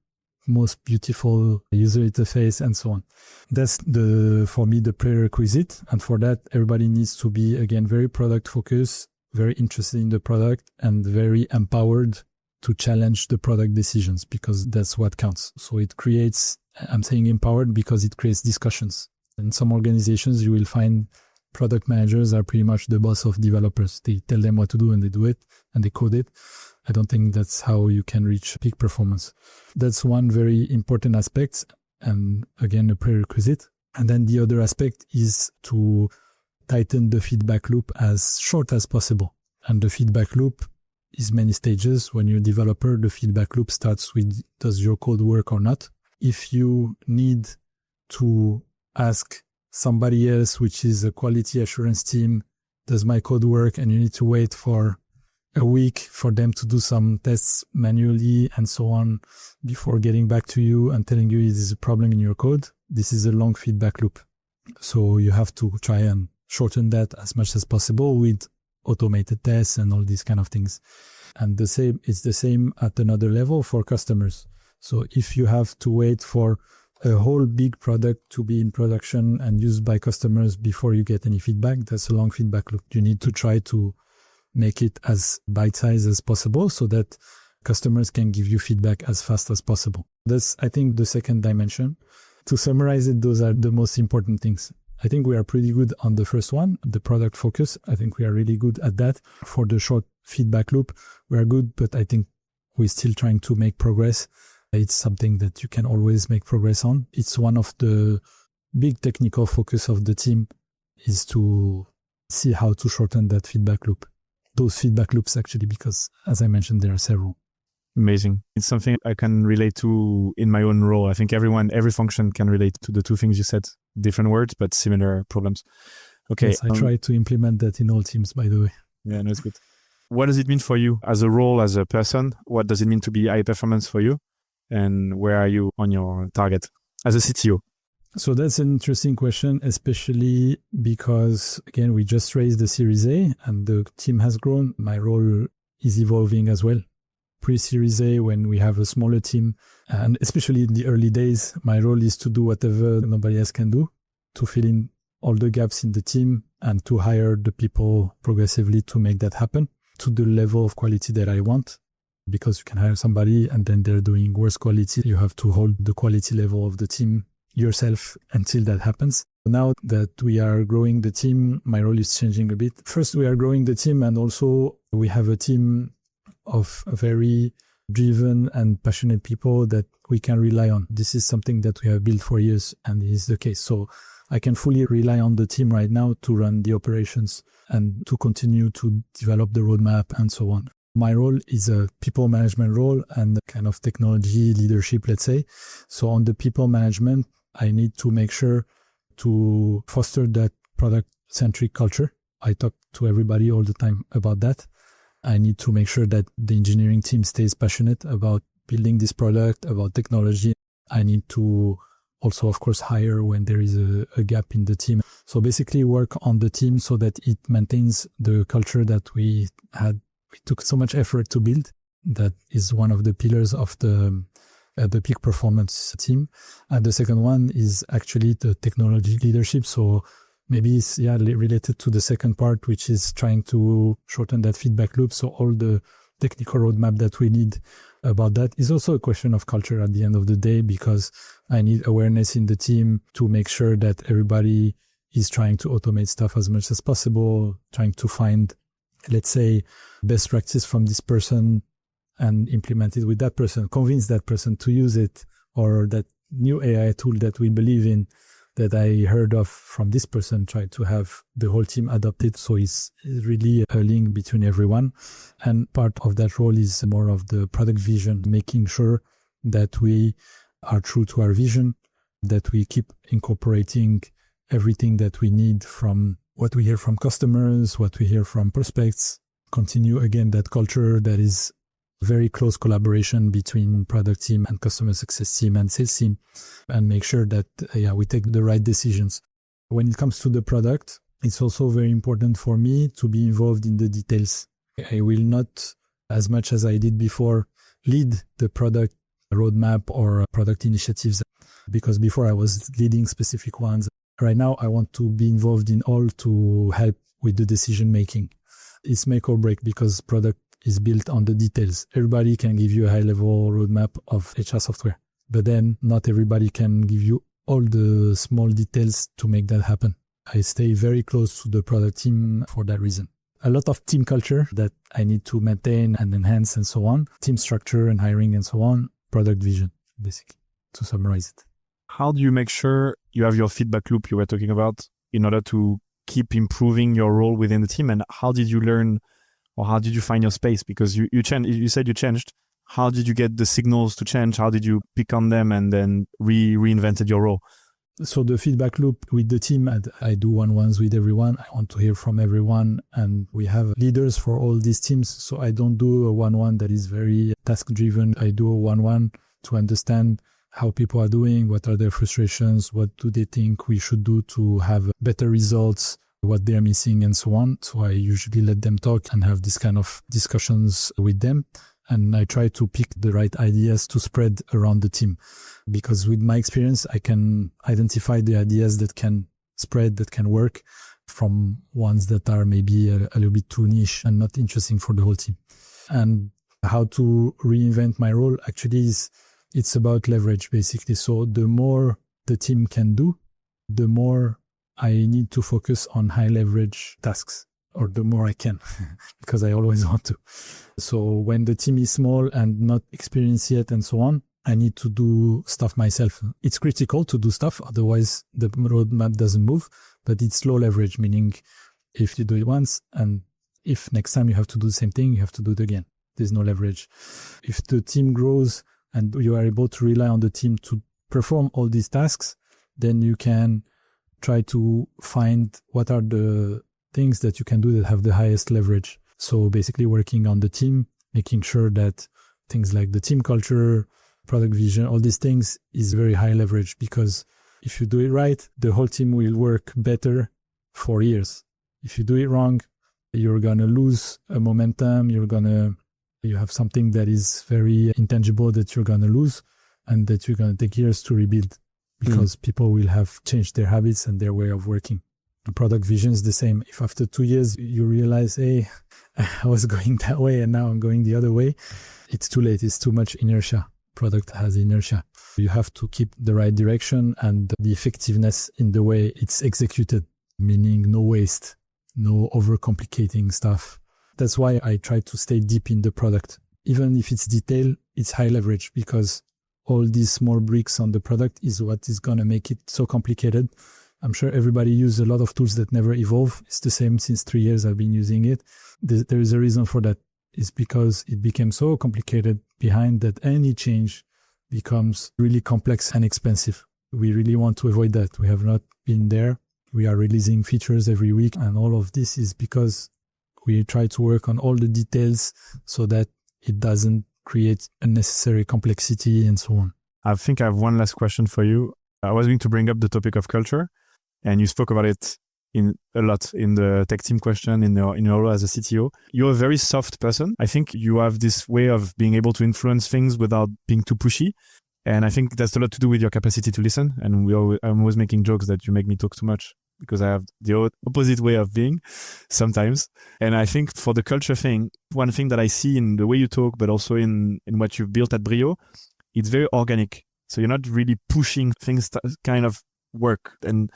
most beautiful user interface and so on. That's for me, the prerequisite. And for that, everybody needs to be, again, very product focused, very interested in the product, and very empowered to challenge the product decisions, because that's what counts. So it creates, I'm saying empowered because it creates discussions. In some organizations, you will find product managers are pretty much the boss of developers. They tell them what to do and they do it and they code it. I don't think that's how you can reach peak performance. That's one very important aspect, and again, a prerequisite. And then the other aspect is to tighten the feedback loop as short as possible. And the feedback loop is many stages. When you're a developer, the feedback loop starts with, does your code work or not? If you need to ask somebody else, which is a quality assurance team, does my code work? And you need to wait for a week for them to do some tests manually and so on before getting back to you and telling you it is a problem in your code. This is a long feedback loop. So you have to try and shorten that as much as possible with automated tests and all these kind of things. And it's the same at another level for customers. So if you have to wait for a whole big product to be in production and used by customers before you get any feedback, that's a long feedback loop. You need to try to make it as bite-sized as possible so that customers can give you feedback as fast as possible. That's, I think, the second dimension. To summarize it, those are the most important things. I think we are pretty good on the first one, the product focus. I think we are really good at that. For the short feedback loop, we are good, but I think we're still trying to make progress. It's something that you can always make progress on. It's one of the big technical focus of the team is to see how to shorten that feedback loop. Those feedback loops actually, because as I mentioned, there are several. Amazing. It's something I can relate to in my own role. I think every function can relate to the two things you said. Different words, but similar problems. Okay. Yes, I try to implement that in all teams, by the way. Yeah, no, it's good. What does it mean for you as a role, as a person? What does it mean to be high performance for you? And where are you on your target as a CTO? So that's an interesting question, especially because, again, we just raised the Series A and the team has grown. My role is evolving as well. Pre-Series A, when we have a smaller team, and especially in the early days, my role is to do whatever nobody else can do, to fill in all the gaps in the team and to hire the people progressively to make that happen to the level of quality that I want. Because you can hire somebody and then they're doing worse quality. You have to hold the quality level of the team yourself until that happens. Now that we are growing the team, my role is changing a bit. First, we are growing the team, and also we have a team of very driven and passionate people that we can rely on. This is something that we have built for years, and it is the case. So I can fully rely on the team right now to run the operations and to continue to develop the roadmap and so on. My role is a people management role and kind of technology leadership, let's say. So on the people management, I need to make sure to foster that product-centric culture. I talk to everybody all the time about that. I need to make sure that the engineering team stays passionate about building this product, about technology. I need to also, of course, hire when there is a gap in the team. So basically work on the team so that it maintains the culture that we took so much effort to build. That is one of the pillars of the peak performance team. And the second one is actually the technology leadership. So maybe it's related to the second part, which is trying to shorten that feedback loop. So all the technical roadmap that we need about that is also a question of culture at the end of the day, because I need awareness in the team to make sure that everybody is trying to automate stuff as much as possible, trying to find, let's say, best practice from this person and implement it with that person, convince that person to use it, or that new AI tool that we believe in that I heard of from this person, try to have the whole team adopt it. So it's really a link between everyone. And part of that role is more of the product vision, making sure that we are true to our vision, that we keep incorporating everything that we need from what we hear from customers, what we hear from prospects, continue again that culture that is very close collaboration between product team and customer success team and sales team, and make sure that we take the right decisions. When it comes to the product, it's also very important for me to be involved in the details. I will not, as much as I did before, lead the product roadmap or product initiatives, because before I was leading specific ones. Right now, I want to be involved in all to help with the decision making. It's make or break, because product is built on the details. Everybody can give you a high-level roadmap of HR software, but then not everybody can give you all the small details to make that happen. I stay very close to the product team for that reason. A lot of team culture that I need to maintain and enhance and so on. Team structure and hiring and so on. Product vision, basically, to summarize it. How do you make sure you have your feedback loop you were talking about in order to keep improving your role within the team? And how did you learn, or how did you find your space? Because you said you changed. How did you get the signals to change? How did you pick on them and then reinvented your role? So the feedback loop with the team, I do one-ones with everyone. I want to hear from everyone, and we have leaders for all these teams. So I don't do a one-one that is very task-driven. I do a one-one to understand how people are doing, what are their frustrations, what do they think we should do to have better results, what they're missing, and so on. So I usually let them talk and have this kind of discussions with them. And I try to pick the right ideas to spread around the team. Because with my experience, I can identify the ideas that can spread, that can work, from ones that are maybe a little bit too niche and not interesting for the whole team. And how to reinvent my role actually it's about leverage, basically. So the more the team can do, the more I need to focus on high leverage tasks, or the more I can, because I always want to. So when the team is small and not experienced yet and so on, I need to do stuff myself. It's critical to do stuff, otherwise the roadmap doesn't move, but it's low leverage, meaning if you do it once and if next time you have to do the same thing, you have to do it again. There's no leverage. If the team grows and you are able to rely on the team to perform all these tasks, then you can try to find what are the things that you can do that have the highest leverage. So basically working on the team, making sure that things like the team culture, product vision, all these things is very high leverage, because if you do it right, the whole team will work better for years. If you do it wrong, you're going to lose a momentum. You have something that is very intangible that you're going to lose and that you're going to take years to rebuild, because people will have changed their habits and their way of working. The product vision is the same. If after 2 years you realize, hey, I was going that way and now I'm going the other way, it's too late. It's too much inertia. Product has inertia. You have to keep the right direction and the effectiveness in the way it's executed, meaning no waste, no overcomplicating stuff. That's why I try to stay deep in the product. Even if it's detail, it's high leverage, because all these small bricks on the product is what is going to make it so complicated. I'm sure everybody uses a lot of tools that never evolve. It's the same since 3 years I've been using it. There is a reason for that. It's because it became so complicated behind that any change becomes really complex and expensive. We really want to avoid that. We have not been there. We are releasing features every week, and all of this is because we try to work on all the details so that it doesn't create unnecessary complexity and so on. I think I have one last question for you. I was going to bring up the topic of culture, and you spoke about it a lot in the tech team question, in your role as a CTO. You're a very soft person. I think you have this way of being able to influence things without being too pushy. And I think that's a lot to do with your capacity to listen. And I'm always making jokes that you make me talk too much, because I have the opposite way of being sometimes. And I think for the culture thing, one thing that I see in the way you talk, but also in what you've built at Brio, it's very organic. So you're not really pushing things to kind of work. And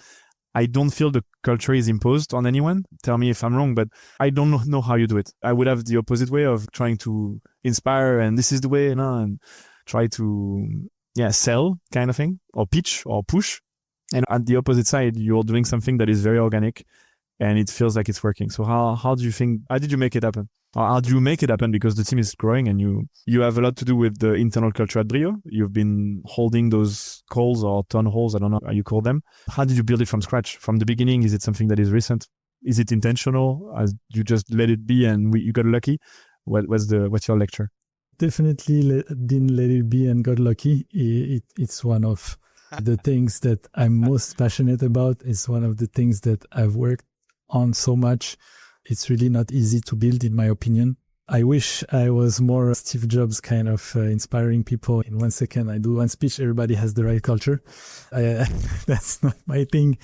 I don't feel the culture is imposed on anyone. Tell me if I'm wrong, but I don't know how you do it. I would have the opposite way of trying to inspire, and this is the way, and try to sell kind of thing, or pitch or push. And at the opposite side, you're doing something that is very organic and it feels like it's working. So how did you make it happen? Or how do you make it happen? Because the team is growing and you have a lot to do with the internal culture at Brio. You've been holding those calls or town halls, I don't know how you call them. How did you build it from scratch? From the beginning, is it something that is recent? Is it intentional? As you just let it be and you got lucky? What's your lecture? Definitely didn't let it be and got lucky. It's one of the things that I'm most passionate about. It's one of the things that I've worked on so much. It's really not easy to build, in my opinion. I wish I was more Steve Jobs kind of inspiring people. In 1 second, I do one speech, everybody has the right culture. That's not my thing.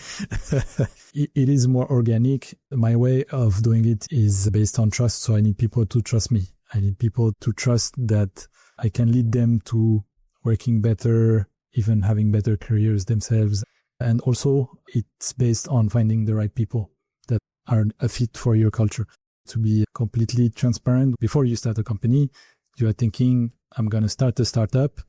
It is more organic. My way of doing it is based on trust. So I need people to trust me. I need people to trust that I can lead them to working better, even having better careers themselves. And also it's based on finding the right people that are a fit for your culture. To be completely transparent, before you start a company, you are thinking, I'm going to start a startup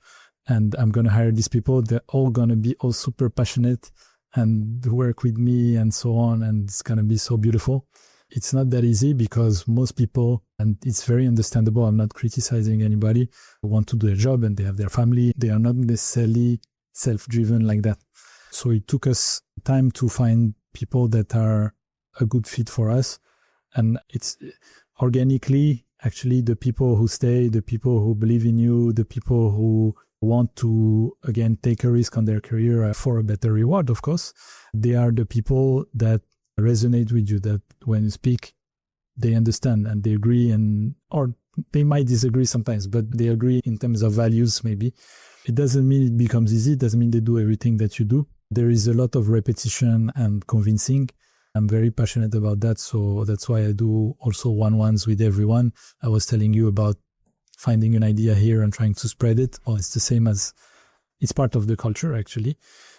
and I'm going to hire these people. They're all going to be all super passionate and work with me and so on. And it's going to be so beautiful. It's not that easy, because most people, and it's very understandable, I'm not criticizing anybody, want to do their job and they have their family. They are not necessarily self-driven like that. So it took us time to find people that are a good fit for us. And it's organically, actually, the people who stay, the people who believe in you, the people who want to, again, take a risk on their career for a better reward, of course, they are the people that resonate with you, that when you speak, they understand and they agree, or they might disagree sometimes, but they agree in terms of values, maybe. It doesn't mean it becomes easy. It doesn't mean they do everything that you do. There is a lot of repetition and convincing. I'm very passionate about that. So that's why I do also one-ones with everyone. I was telling you about finding an idea here and trying to spread it. Well, it's the same as, it's part of the culture, actually.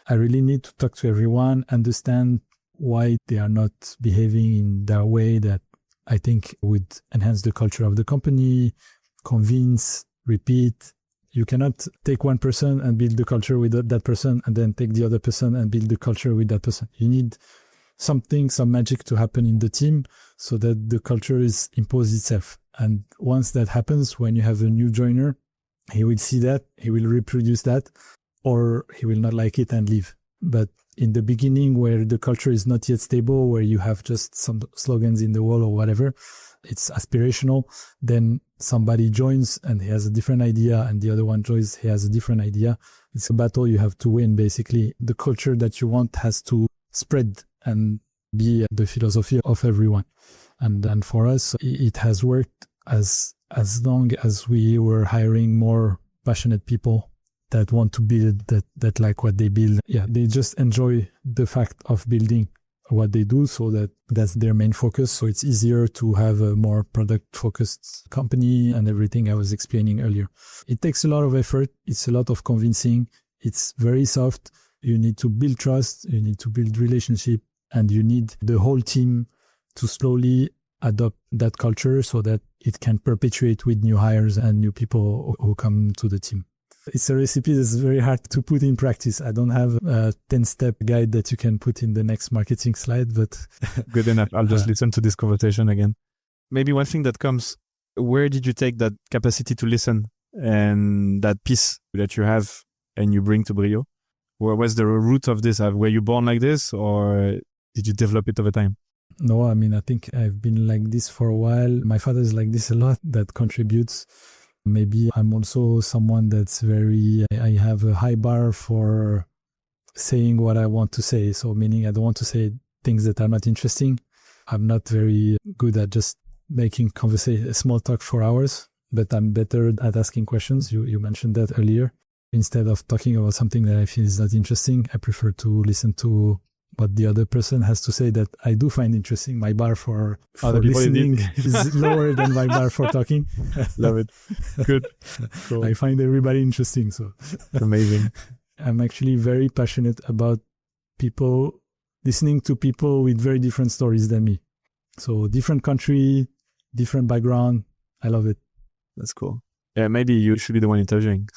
I really need to talk to everyone, understand why they are not behaving in that way that I think would enhance the culture of the company, convince, repeat. You cannot take one person and build the culture with that person and then take the other person and build the culture with that person. You need something, some magic to happen in the team so that the culture is imposed itself. And once that happens, when you have a new joiner, he will see that, he will reproduce that, or he will not like it and leave. But in the beginning, where the culture is not yet stable, where you have just some slogans in the wall or whatever, it's aspirational, then somebody joins and he has a different idea and the other one joins, he has a different idea. It's a battle you have to win, basically. The culture that you want has to spread and be the philosophy of everyone. And for us, it has worked as long as we were hiring more passionate people that want to build, that like what they build. Yeah, they just enjoy the fact of building what they do, so that's their main focus. So it's easier to have a more product-focused company and everything I was explaining earlier. It takes a lot of effort. It's a lot of convincing. It's very soft. You need to build trust. You need to build relationship, and you need the whole team to slowly adopt that culture so that it can perpetuate with new hires and new people who come to the team. It's a recipe that's very hard to put in practice. I don't have a 10-step guide that you can put in the next marketing slide, but... Good enough. I'll just listen to this conversation again. Maybe one thing that comes, where did you take that capacity to listen and that peace that you have and you bring to Brio? Where was the root of this? Were you born like this, or did you develop it over time? No, I mean, I think I've been like this for a while. My father is like this a lot. That contributes. Maybe I'm also someone that's I have a high bar for saying what I want to say. So meaning I don't want to say things that are not interesting. I'm not very good at just making small talk for hours, but I'm better at asking questions. You mentioned that earlier. Instead of talking about something that I feel is not interesting, I prefer to listen to what the other person has to say that I do find interesting. My bar for listening is lower than my bar for talking. Love it. Good. Cool. I find everybody interesting. So amazing. I'm actually very passionate about listening to people with very different stories than me. So different country, different background. I love it. That's cool. Yeah, maybe you should be the one interviewing.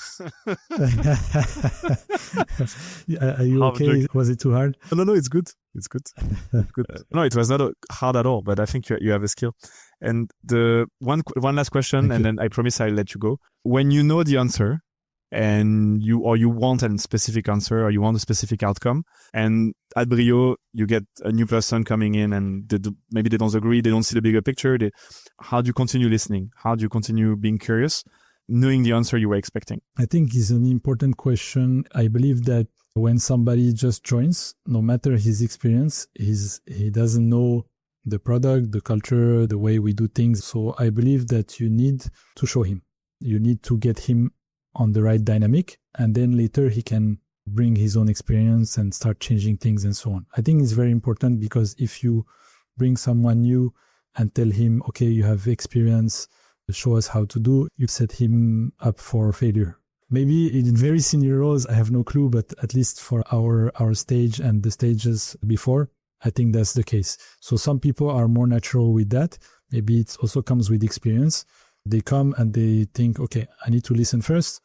Are you okay? Was it too hard? No, it's good. It's good. Good. No, it was not hard at all, but I think you have a skill. And the one last question, and then I promise I'll let you go. When you know the answer, and you want a specific answer, or you want a specific outcome, and at Brio you get a new person coming in, and maybe they don't agree, they don't see the bigger picture. How do you continue listening? How do you continue being curious, knowing the answer you were expecting? I think it's an important question. I believe that when somebody just joins, no matter his experience, he doesn't know the product, the culture, the way we do things. So I believe that you need to show him. You need to get him on the right dynamic, and then later he can bring his own experience and start changing things and so on. I think it's very important, because if you bring someone new and tell him, okay, you have experience, show us how to do, you set him up for failure. Maybe in very senior roles, I have no clue, but at least for our stage and the stages before, I think that's the case. So some people are more natural with that. Maybe it also comes with experience. They come and they think, okay, I need to listen first,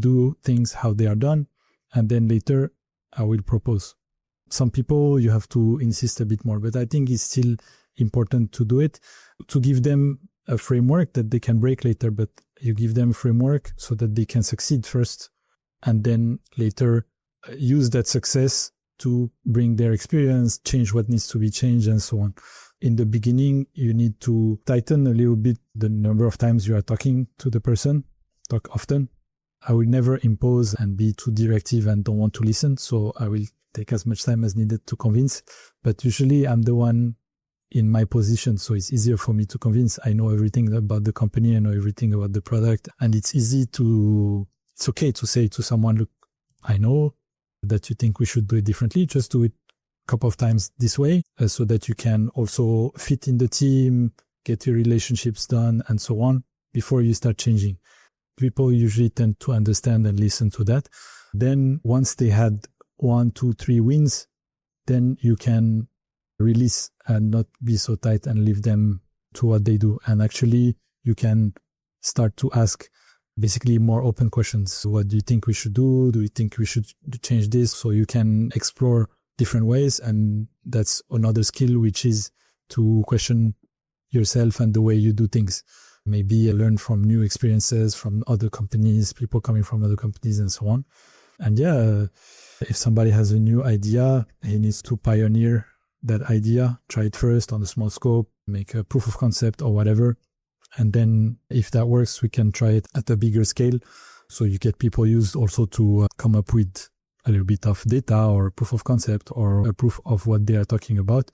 do things how they are done, and then later I will propose. Some people you have to insist a bit more, but I think it's still important to do it, to give them a framework that they can break later, but you give them a framework so that they can succeed first, and then later use that success to bring their experience, change what needs to be changed, and so on. In the beginning, you need to tighten a little bit the number of times you are talking to the person. Talk often. I will never impose and be too directive and don't want to listen. So I will take as much time as needed to convince. But usually I'm the one in my position, so it's easier for me to convince. I know everything about the company. I know everything about the product. And it's okay to say to someone, look, I know that you think we should do it differently. Just do it couple of times this way, so that you can also fit in the team, get your relationships done, and so on, before you start changing. People usually tend to understand and listen to that. Then once they had 1, 2, 3 wins, then you can release and not be so tight and leave them to what they do. And actually, you can start to ask basically more open questions. What do you think we should do? Do you think we should change this? So you can explore different ways. And that's another skill, which is to question yourself and the way you do things. Maybe learn from new experiences from other companies, people coming from other companies and so on. And yeah, if somebody has a new idea, he needs to pioneer that idea, try it first on a small scope, make a proof of concept or whatever. And then if that works, we can try it at a bigger scale. So you get people used also to come up with a little bit of data or proof of concept or a proof of what they are talking about.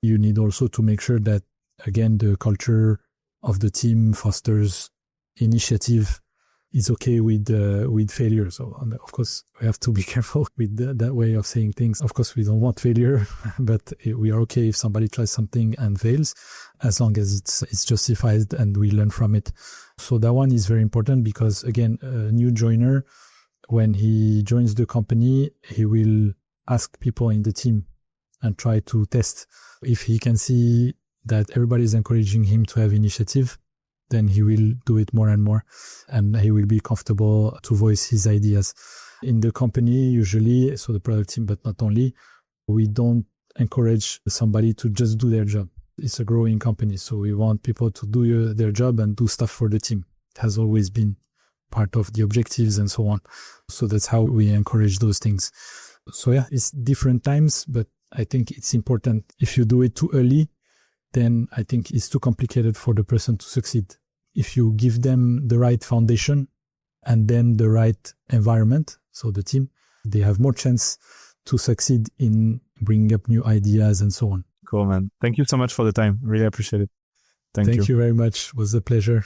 You need also to make sure that, again, the culture of the team fosters initiative, is okay with failure. So of course we have to be careful with that way of saying things. Of course we don't want failure, but we are okay if somebody tries something and fails, as long as it's justified and we learn from it. So that one is very important because, again, a new joiner, when he joins the company, he will ask people in the team and try to test. If he can see that everybody is encouraging him to have initiative, then he will do it more and more, and he will be comfortable to voice his ideas. In the company, usually, so the product team, but not only, we don't encourage somebody to just do their job. It's a growing company, so we want people to do their job and do stuff for the team. It has always been part of the objectives and so on. So that's how we encourage those things. So yeah, it's different times, but I think it's important. If you do it too early, then I think it's too complicated for the person to succeed. If you give them the right foundation and then the right environment, so the team, they have more chance to succeed in bringing up new ideas and so on. Cool, man. Thank you so much for the time. Really appreciate it. Thank you. Thank you very much. It was a pleasure.